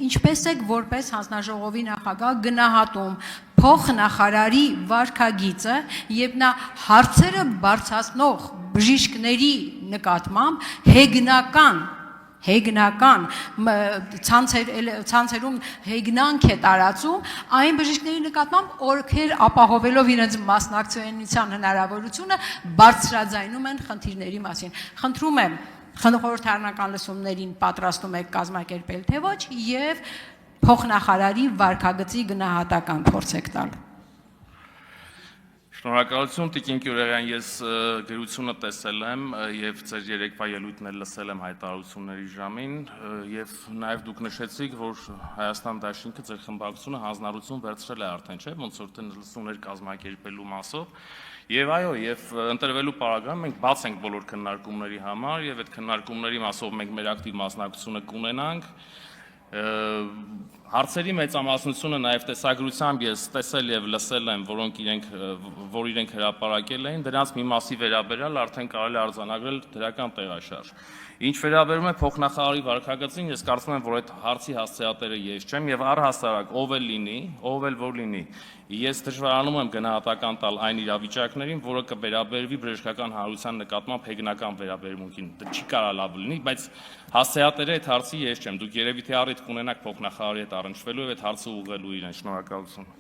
ինչպես եք որպես հանձնաժողովի նախագահ գնահատում փոխնախարարի վարքագիծը եւ նա հարցերը բարձրացնող բժիշկների նկատմամբ հեգնական ցանցերում հեգնանք է տարածում այն բժիշկների նկատմամբ, ովքեր ապահովելով իրենց մասնակցության հնարավորությունը բարձրաձայնում են խնդիրների մասին։ Խնդրում եմ խորհրդարանական լսումներին պատրաստում եք կազմակերպել թե ոչ եւ փոխնախարարի վարքագծի գնահատական փորձեք տալ։ Շնորհակալություն Տիկին Գյուլիան, ես գրությունը տեսել եմ եւ ձեր երեկվա ելույթն էլ լսել եմ հայտարարությունների ժամին եւ նաեւ դուք նշեցիք, որ Հայաստան Դաշինքը ձեր խմբակցությունը հանձնառություն վերցրել է արդեն, չէ՞, ոնց որ լսումներ կազմակերպելու մասով։ Եվ այո, եւ ընտրվելու պարագայում մենք բաց ենք բոլոր քննարկումների համար եւ այդ քննարկումների մասով մենք մեր ակտիվ մասնակցությունը կունենանք։ Հարցերի մեծամասնությունը նաև տեսագրությամբ ես տեսել եւ լսել եմ, որ իրենք հրապարակել էին, դրանց մի մասի վերաբերյալ արդեն կարելի արձանագրել դրական տեղաշարժ։ Ինչ վերաբերում է փոխնախարարի վարքագծին, ես կարծում եմ, որ այդ հարցի հասցեատերը ես չեմ եւ առհասարակ ով էլ լինի, ով էլ որ լինի, ես դժվարանում եմ գնահատական տալ այն իրավիճակներին, որը կվերաբերվի բժշկական հանրության նկատմամբ հեգնական վերաբերմունքին։ Դա չի կարա լավ լինի, բայց հասցեատերը այդ հարցի ես չեմ։ Դուք երևի թե առիթ կունենաք փոխնախարարի հետ առնչվելու եւ այդ հարցը ուղղելու իրեն։ Շնորհակալություն։